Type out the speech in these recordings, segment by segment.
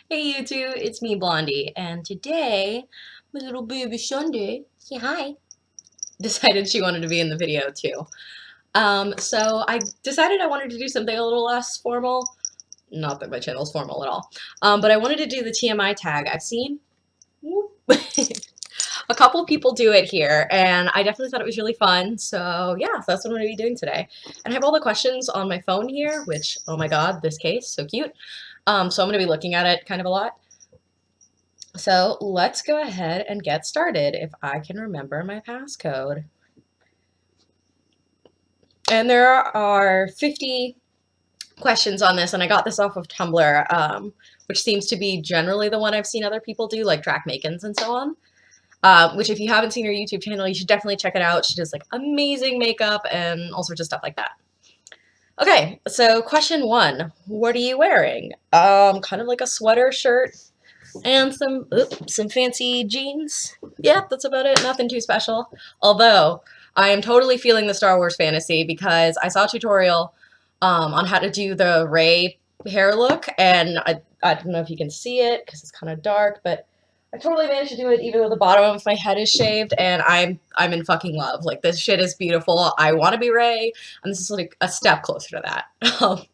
Hey YouTube, it's me Blondie, and today my little baby Sunday, say hi, decided she wanted to be in the video too. So I decided I wanted to do something a little less formal. Not that my channel's formal at all. But I wanted to do the TMI tag. I've seen a couple people do it here, and I definitely thought it was really fun. So yeah, so that's what I'm going to be doing today. And I have all the questions on my phone here, which, oh my god, this case, so cute. So I'm going to be looking at it kind of a lot. So let's go ahead and get started if I can remember my passcode. And there are 50 questions on this, and I got this off of Tumblr, which seems to be generally the one I've seen other people do, like Drac Makins and so on. Which if you haven't seen her YouTube channel, you should definitely check it out. She does like amazing makeup and all sorts of stuff like that. Okay, so question one, what are you wearing? Kind of like a sweater shirt and some fancy jeans. Yeah, that's about it. Nothing too special. Although I am totally feeling the Star Wars fantasy because I saw a tutorial on how to do the Rey hair look, and I don't know if you can see it because it's kind of dark, but I totally managed to do it even though the bottom of my head is shaved, and I'm in fucking love. Like, this shit is beautiful. I want to be Rey, and this is like a step closer to that.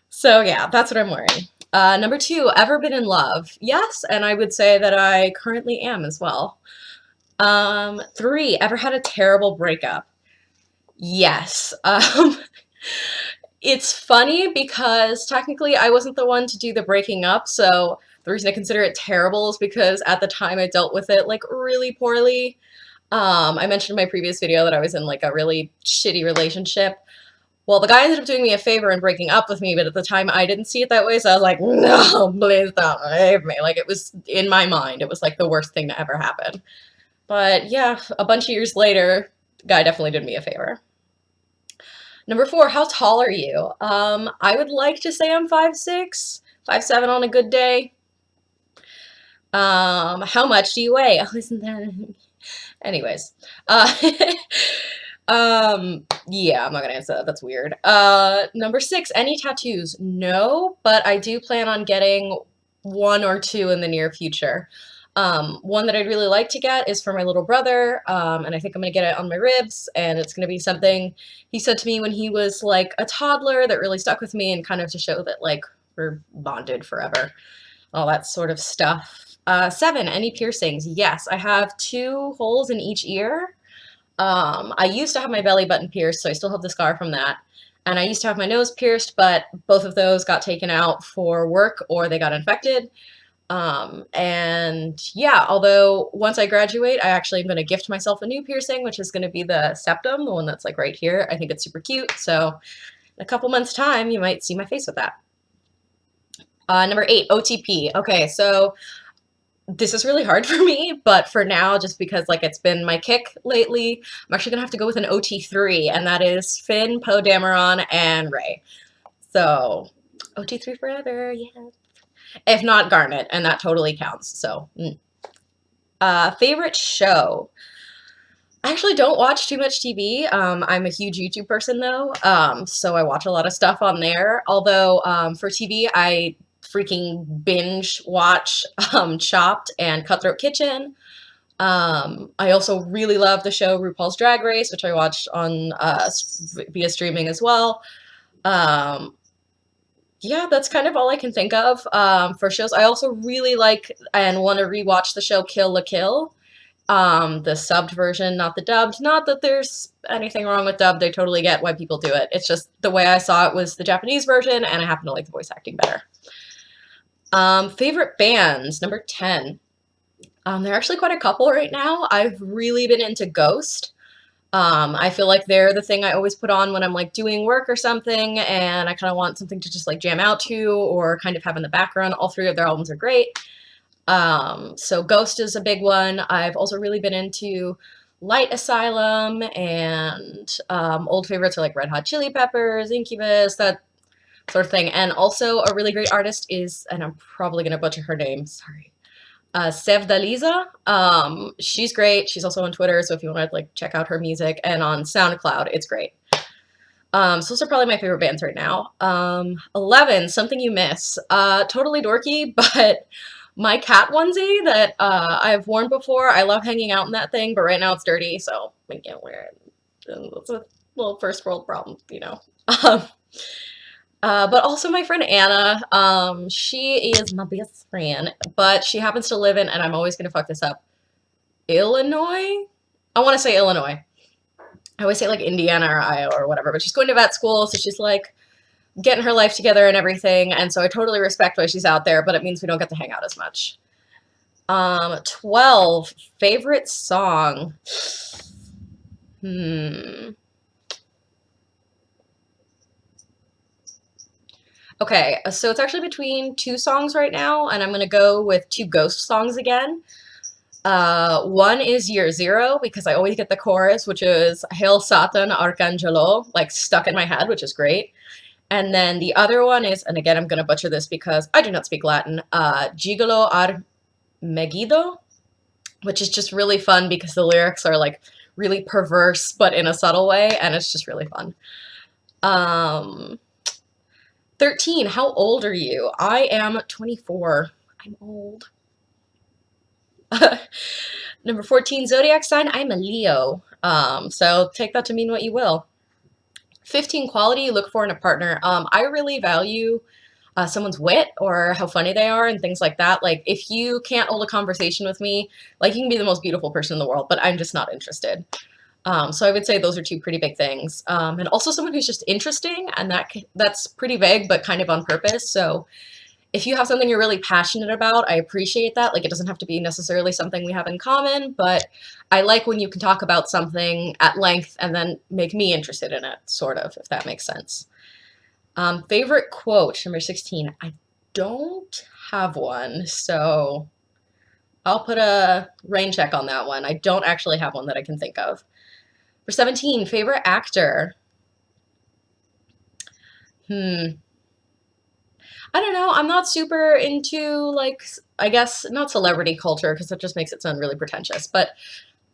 So yeah, that's what I'm wearing. Number two, ever been in love? Yes, and I would say that I currently am as well. Three, ever had a terrible breakup? Yes. It's funny because technically I wasn't the one to do the breaking up, so the reason I consider it terrible is because at the time I dealt with it like really poorly. I mentioned in my previous video that I was in like a really shitty relationship. Well, the guy ended up doing me a favor and breaking up with me, but at the time I didn't see it that way, so I was like, no, please don't leave me. Like, it was, in my mind, it was like the worst thing to ever happen. But yeah, a bunch of years later, the guy definitely did me a favor. Number four, how tall are you? I would like to say I'm 5'6", 5'7" on a good day. How much do you weigh? Oh, isn't that... Anyways. Yeah, I'm not gonna answer that. That's weird. Number six, any tattoos? No, but I do plan on getting one or two in the near future. One that I'd really like to get is for my little brother, and I think I'm gonna get it on my ribs, and it's gonna be something he said to me when he was like a toddler that really stuck with me, and kind of to show that like we're bonded forever. All that sort of stuff. Seven, any piercings? Yes, I have 2 holes in each ear. I used to have my belly button pierced, so I still have the scar from that. And I used to have my nose pierced, but both of those got taken out for work or they got infected. And yeah, although once I graduate, I actually am going to gift myself a new piercing, which is going to be the septum, the one that's like right here. I think it's super cute. So in a couple months' time, you might see my face with that. Number 8, OTP. Okay, so this is really hard for me, but for now, just because like it's been my kick lately, I'm actually gonna have to go with an OT3, and that is Finn, Poe Dameron, and Rey. So OT3 forever, yeah. If not Garnet, and that totally counts. So, favorite show? I actually don't watch too much TV. I'm a huge YouTube person though, so I watch a lot of stuff on there. Although for TV, I freaking binge watch Chopped and Cutthroat Kitchen. I also really love the show RuPaul's Drag Race, which I watched on via streaming as well. Yeah, that's kind of all I can think of for shows. I also really like and want to rewatch the show Kill la Kill. The subbed version, not the dubbed. Not that there's anything wrong with dubbed. I totally get why people do it. It's just the way I saw it was the Japanese version, and I happen to like the voice acting better. Favorite bands, number 10. There are actually quite a couple right now. I've really been into Ghost. I feel like they're the thing I always put on when I'm like doing work or something, and I kind of want something to just like jam out to or kind of have in the background. All 3 of their albums are great. So Ghost is a big one. I've also really been into Light Asylum, and old favorites are like Red Hot Chili Peppers, Incubus, that sort of thing. And also a really great artist is, and I'm probably gonna butcher her name, sorry, Sevdaliza. She's great. She's also on Twitter, so if you want to like check out her music, and on SoundCloud, it's great. So those are probably my favorite bands right now. 11, Something You Miss. Totally dorky, but my cat onesie that I've worn before, I love hanging out in that thing, but right now it's dirty, so I can't wear it. And it's a little first world problem, you know. Um, but also my friend Anna, she is my best friend, but she happens to live in, and I'm always gonna fuck this up, Illinois? I want to say Illinois. I always say like Indiana or Iowa or whatever, but she's going to vet school, so she's like getting her life together and everything, and so I totally respect why she's out there, but it means we don't get to hang out as much. 12, favorite song. Hmm. Okay, so it's actually between two songs right now, and I'm gonna go with two Ghost songs again. One is Year Zero, because I always get the chorus, which is Hail Satan Arcangelo, like stuck in my head, which is great. And then the other one is, and again, I'm going to butcher this because I do not speak Latin, Gigolo ar Megiddo, which is just really fun because the lyrics are like really perverse, but in a subtle way, and it's just really fun. Um, 13, how old are you? I am 24. I'm old. Number 14, Zodiac sign, I'm a Leo. So take that to mean what you will. 15, quality you look for in a partner. I really value someone's wit or how funny they are and things like that. Like, if you can't hold a conversation with me, like, you can be the most beautiful person in the world, but I'm just not interested. So I would say those are two pretty big things. And also someone who's just interesting, and that's pretty vague, but kind of on purpose. So if you have something you're really passionate about, I appreciate that. Like, it doesn't have to be necessarily something we have in common, but I like when you can talk about something at length and then make me interested in it, sort of, if that makes sense. Favorite quote, number 16. I don't have one, so I'll put a rain check on that one. I don't actually have one that I can think of. For 17, favorite actor. I don't know. I'm not super into, like, I guess not celebrity culture because that just makes it sound really pretentious, but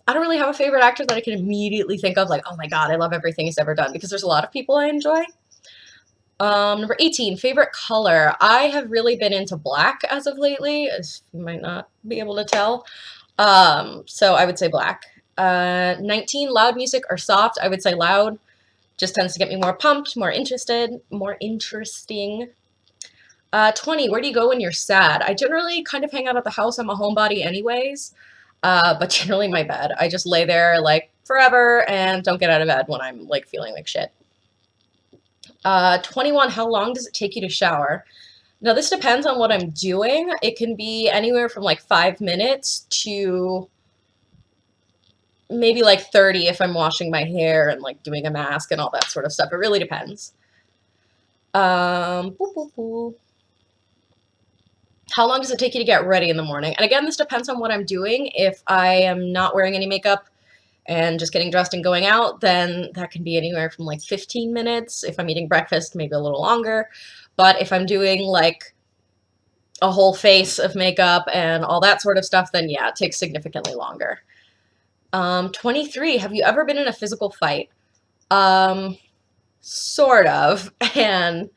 I don't really have a favorite actor that I can immediately think of, like, oh my God, I love everything he's ever done, because there's a lot of people I enjoy. Number 18, favorite color. I have really been into black as of lately, as you might not be able to tell. So I would say black. 19, loud music or soft. I would say loud. Just tends to get me more pumped, more interested, more interesting. 20, where do you go when you're sad? I generally kind of hang out at the house. I'm a homebody anyways, but generally my bed. I just lay there like forever and don't get out of bed when I'm like feeling like shit. 21, how long does it take you to shower? Now, this depends on what I'm doing. It can be anywhere from like 5 minutes to maybe like 30 if I'm washing my hair and like doing a mask and all that sort of stuff. It really depends. Boo, boo, boo. How long does it take you to get ready in the morning? And again, this depends on what I'm doing. If I am not wearing any makeup and just getting dressed and going out, then that can be anywhere from like 15 minutes. If I'm eating breakfast, maybe a little longer. But if I'm doing like a whole face of makeup and all that sort of stuff, then yeah, it takes significantly longer. 23, have you ever been in a physical fight? Sort of. And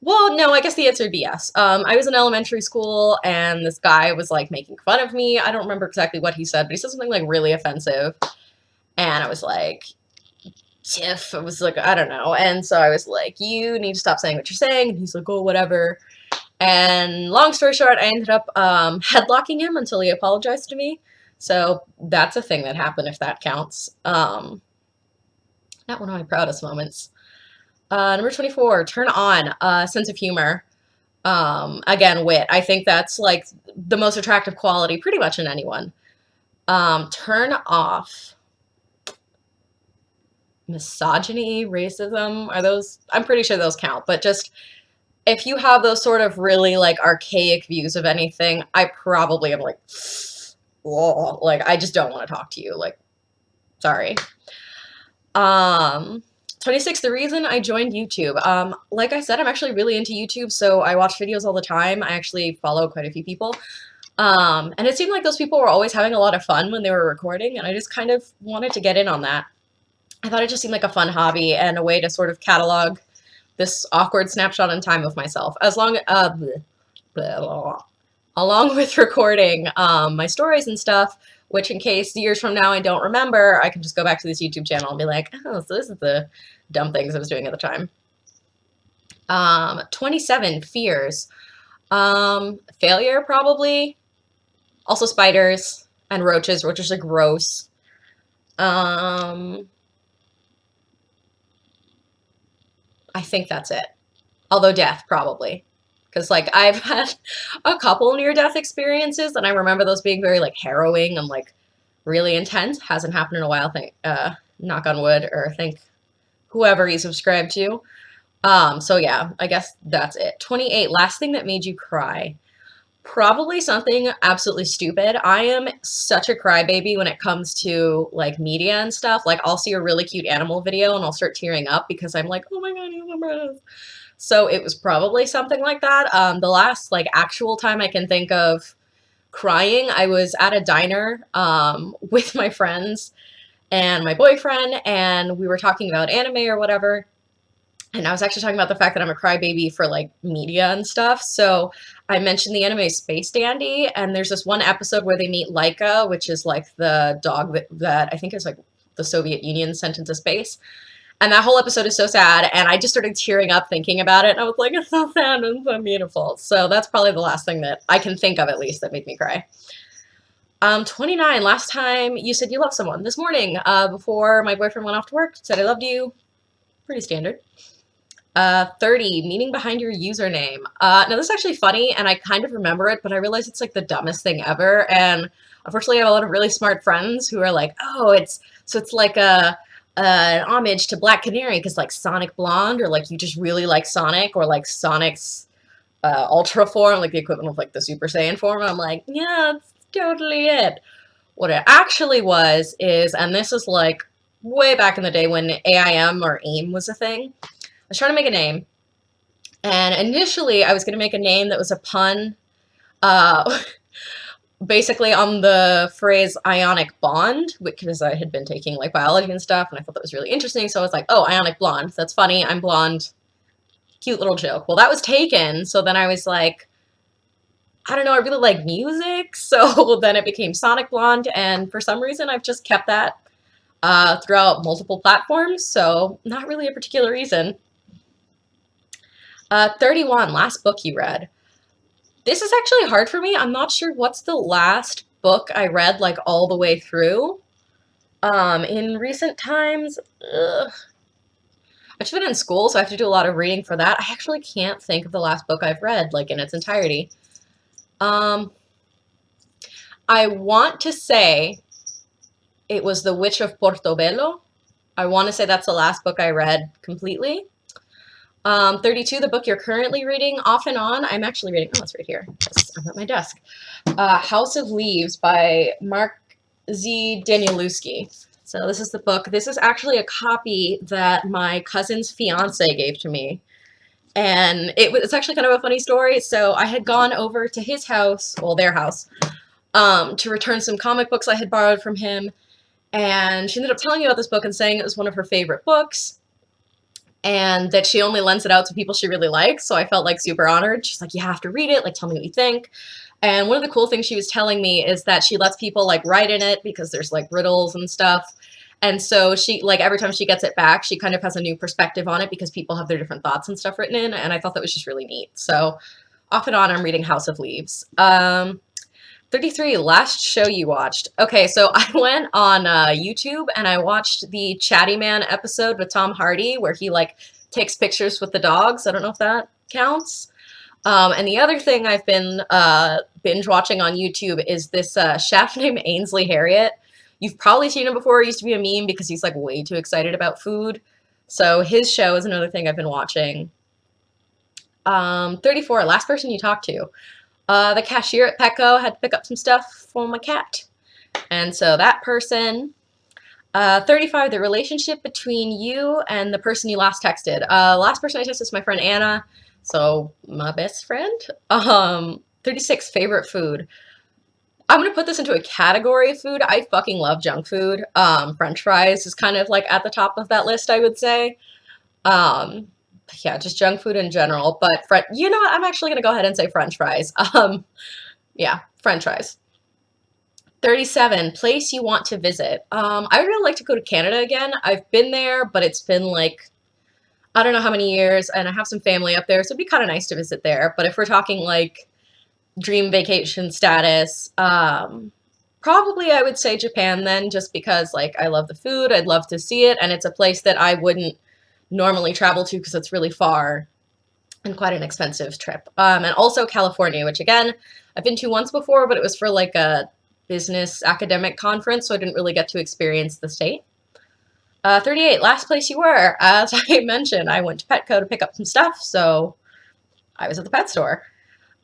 well, no, I guess the answer would be yes. I was in elementary school and this guy was like making fun of me. I don't remember exactly what he said, but he said something like really offensive. And I was like, Tiff, I was like, I don't know. And so I was like, you need to stop saying what you're saying. And he's like, oh, whatever. And long story short, I ended up headlocking him until he apologized to me. So that's a thing that happened, if that counts. Not one of my proudest moments. Number 24, turn on, sense of humor. Again, wit. I think that's like the most attractive quality pretty much in anyone. Turn off, misogyny, racism. Are those, I'm pretty sure those count, but just if you have those sort of really like archaic views of anything, I probably am like, oh, like I just don't want to talk to you. Like, sorry. 26, the reason I joined YouTube. Like I said, I'm actually really into YouTube, so I watch videos all the time. I actually follow quite a few people. And it seemed like those people were always having a lot of fun when they were recording, and I just kind of wanted to get in on that. I thought it just seemed like a fun hobby and a way to sort of catalog this awkward snapshot in time of myself. Along with recording my stories and stuff, which in case years from now I don't remember, I can just go back to this YouTube channel and be like, oh, so this is the dumb things I was doing at the time. 27, fears. Failure, probably. Also spiders and roaches. Roaches are gross. I think that's it. Although death, probably. Because, like, I've had a couple near-death experiences, and I remember those being very, like, harrowing and, like, really intense. Hasn't happened in a while, knock on wood, or thank whoever you subscribe to. So yeah, I guess that's it. 28, last thing that made you cry. Probably something absolutely stupid. I am such a crybaby when it comes to like media and stuff. Like I'll see a really cute animal video and I'll start tearing up because I'm like, oh my god, he's a breath. So it was probably something like that. The last like actual time I can think of crying, I was at a diner with my friends and my boyfriend, and we were talking about anime or whatever. And I was actually talking about the fact that I'm a crybaby for like media and stuff. So I mentioned the anime Space Dandy, and there's this one episode where they meet Laika, which is like the dog that I think is like the Soviet Union sent into space. And that whole episode is so sad, and I just started tearing up thinking about it, and I was like, it's so sad and so beautiful. So that's probably the last thing that I can think of, at least, that made me cry. 29, last time you said you love someone. This morning, before my boyfriend went off to work, said I loved you. Pretty standard. 30, meaning behind your username. Now this is actually funny, and I kind of remember it, but I realize it's like the dumbest thing ever, and unfortunately I have a lot of really smart friends who are like, oh, it's like an homage to Black Canary, because like Sonic Blonde, or like you just really like Sonic, or like Sonic's Ultra form, like the equivalent of like the Super Saiyan form. And I'm like, yeah, that's totally it. What it actually was is, and this is like way back in the day when AIM or AIM was a thing, I was trying to make a name, and initially I was going to make a name that was a pun, uh, basically on the phrase ionic bond, because I had been taking like biology and stuff, and I thought that was really interesting, so I was like, oh, ionic blonde, that's funny, I'm blonde, cute little joke. Well, that was taken, so then I was like, I don't know, I really like music, so then it became Sonic Blonde, and for some reason I've just kept that throughout multiple platforms, so not really a particular reason. 31, last book you read. This is actually hard for me. I'm not sure what's the last book I read like all the way through. In recent times, I've just been in school, so I have to do a lot of reading for that. I actually can't think of the last book I've read like in its entirety. I want to say it was The Witch of Portobello. I want to say that's the last book I read completely. 32, the book you're currently reading off and on. I'm actually reading, oh, it's right here. I'm at my desk. House of Leaves by Mark Z. Danielewski. So this is the book. This is actually a copy that my cousin's fiance gave to me. And it's actually kind of a funny story. So I had gone over to his house, well, their house, to return some comic books I had borrowed from him. And she ended up telling me about this book and saying it was one of her favorite books, and that she only lends it out to people she really likes. So I felt like super honored. She's like, you have to read it. Like, tell me what you think. And one of the cool things she was telling me is that she lets people like write in it because there's like riddles and stuff. And so she, like, every time she gets it back, she kind of has a new perspective on it because people have their different thoughts and stuff written in. And I thought that was just really neat. So off and on, I'm reading House of Leaves. 33, last show you watched. Okay, so I went on YouTube and I watched the Chatty Man episode with Tom Hardy where he like takes pictures with the dogs. I don't know if that counts. And the other thing I've been binge watching on YouTube is this chef named Ainsley Harriott. You've probably seen him before. He used to be a meme because he's like way too excited about food. So his show is another thing I've been watching. 34, last person you talked to. The cashier at Petco had to pick up some stuff for my cat. And so that person. 35, the relationship between you and the person you last texted. Last person I texted is my friend Anna, so my best friend. 36, favorite food. I'm gonna put this into a category of food. I fucking love junk food. French fries is kind of like at the top of that list, I would say. Um, yeah, just junk food in general. But you know what? I'm actually gonna go ahead and say French fries. Yeah, French fries. 37, place you want to visit. I would really like to go to Canada again. I've been there, but it's been like I don't know how many years, and I have some family up there, so it'd be kind of nice to visit there. But if we're talking like dream vacation status, probably I would say Japan then, just because like I love the food, I'd love to see it, and it's a place that I wouldn't normally travel to because it's really far and quite an expensive trip. And also California, which again, I've been to once before, but it was for like a business academic conference, so I didn't really get to experience the state. 38, last place you were. As I mentioned, I went to Petco to pick up some stuff, so I was at the pet store.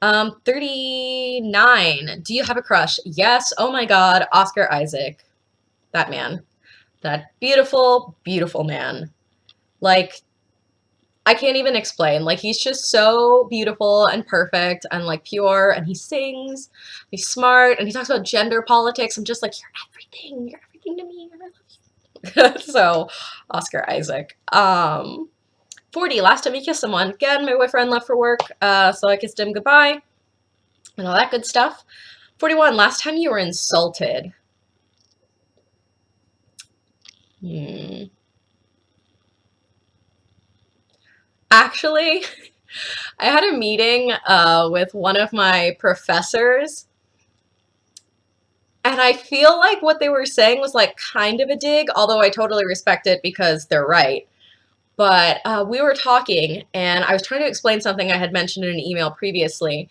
39, do you have a crush? Yes, oh my God, Oscar Isaac. That man. That beautiful, beautiful man. Like, I can't even explain. Like, he's just so beautiful and perfect and like pure, and he sings, he's smart, and he talks about gender politics. I'm just like, you're everything to me, and I love you. So, Oscar Isaac. 40, last time you kissed someone. Again, my boyfriend left for work, so I kissed him goodbye and all that good stuff. 41, last time you were insulted. Actually, I had a meeting with one of my professors, and I feel like what they were saying was like kind of a dig, although I totally respect it because they're right. But we were talking, and I was trying to explain something I had mentioned in an email previously,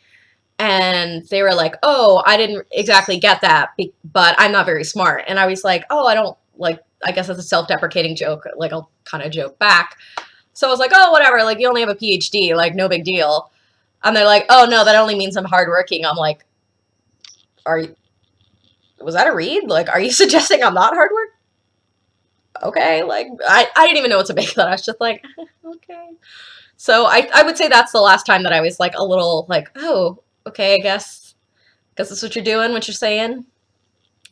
and they were like, "Oh, I didn't exactly get that, but I'm not very smart." And I was like, "Oh, I don't like. I guess that's a self-deprecating joke. Like I'll kind of joke back." So I was like, "Oh, whatever. Like you only have a PhD. Like no big deal." And they're like, "Oh no, that only means I'm hardworking." I'm like, "Are you? Was that a read? Like, are you suggesting I'm not hardworking?" Okay, like I didn't even know what to make of that. I was just like, okay. So I would say that's the last time that I was like a little like, oh, okay, I guess that's what you're doing, what you're saying.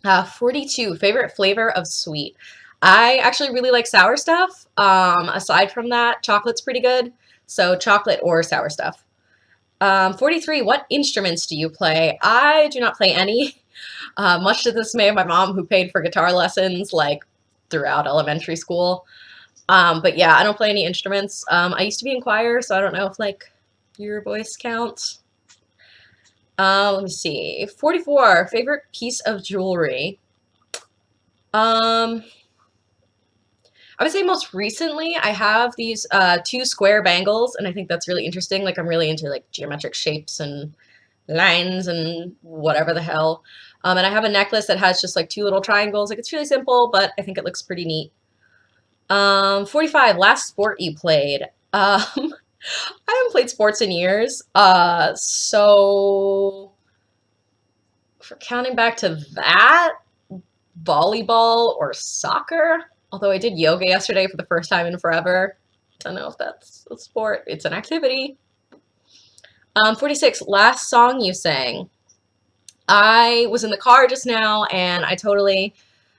42, favorite flavor of sweet. I actually really like sour stuff. Aside from that, chocolate's pretty good. So chocolate or sour stuff. 43, what instruments do you play? I do not play any. Much to the dismay of my mom, who paid for guitar lessons like throughout elementary school. But yeah, I don't play any instruments. I used to be in choir, so I don't know if like your voice counts. Let me see. 44, favorite piece of jewelry. Um, I would say most recently I have these two square bangles, and I think that's really interesting. Like I'm really into like geometric shapes and lines and whatever the hell. And I have a necklace that has just like two little triangles. Like it's really simple, but I think it looks pretty neat. 45, last sport you played. I haven't played sports in years. So for counting back to that, volleyball or soccer. Although I did yoga yesterday for the first time in forever. Don't know if that's a sport. It's an activity. 46, last song you sang. I was in the car just now, and I totally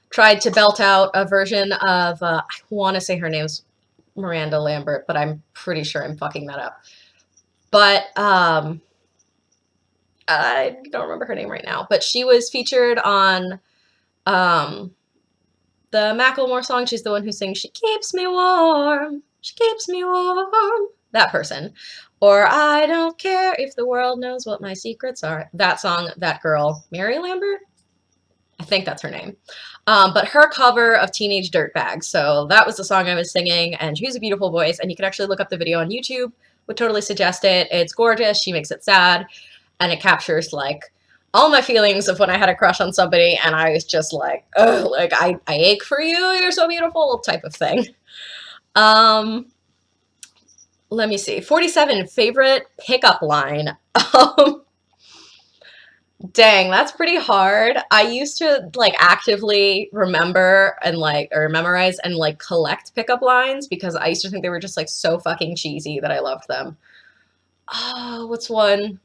tried to belt out a version of, I want to say her name's Miranda Lambert, but I'm pretty sure I'm fucking that up. But I don't remember her name right now. But she was featured on um, the Macklemore song. She's the one who sings, "She keeps me warm, she keeps me warm." That person. Or "I don't care if the world knows what my secrets are." That song, that girl, Mary Lambert? I think that's her name. But her cover of Teenage Dirtbag. So that was the song I was singing, and she has a beautiful voice, and you can actually look up the video on YouTube. Would totally suggest it. It's gorgeous. She makes it sad, and it captures like all my feelings of when I had a crush on somebody, and I was just like, oh, like I ache for you. You're so beautiful, type of thing. Um, Let me see. 47, favorite pickup line. Dang, that's pretty hard. I used to like actively remember and like or memorize and like collect pickup lines because I used to think they were just like so fucking cheesy that I loved them. Oh, what's one?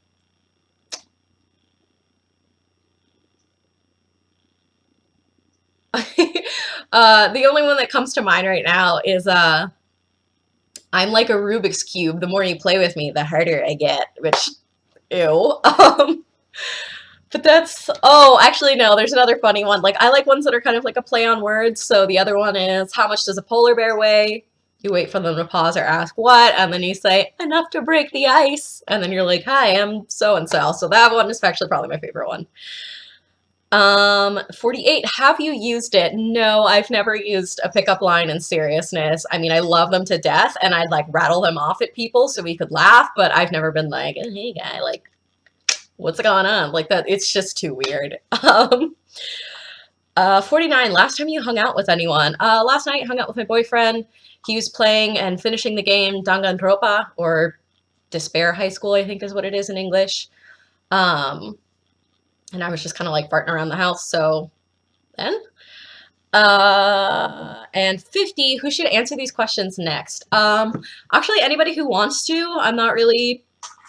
The only one that comes to mind right now is I'm like a Rubik's Cube. The more you play with me, the harder I get, which, ew. But that's, oh, actually, no, there's another funny one. Like, I like ones that are kind of like a play on words. So the other one is, how much does a polar bear weigh? You wait for them to pause or ask what, and then you say, enough to break the ice. And then you're like, hi, I'm so and so. So that one is actually probably my favorite one. 48, have you used it? No, I've never used a pickup line in seriousness. I mean, I love them to death, and I'd like rattle them off at people so we could laugh, but I've never been like, hey guy, like, what's going on? Like that, it's just too weird. 49, last time you hung out with anyone? Last night I hung out with my boyfriend. He was playing and finishing the game Danganronpa, or Despair High School, I think is what it is in English. And I was just kind of like farting around the house, so then. And 50, who should answer these questions next? Actually, anybody who wants to. I'm not really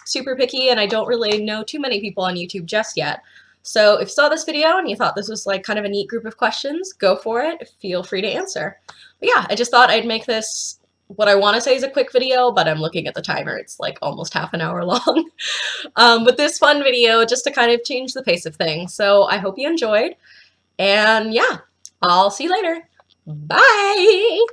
super picky, and I don't really know too many people on YouTube just yet. So if you saw this video and you thought this was like kind of a neat group of questions, go for it. Feel free to answer. But yeah, I just thought I'd make this what I want to say is a quick video, but I'm looking at the timer. It's like almost half an hour long. But this fun video just to kind of change the pace of things. So I hope you enjoyed. And yeah, I'll see you later. Bye!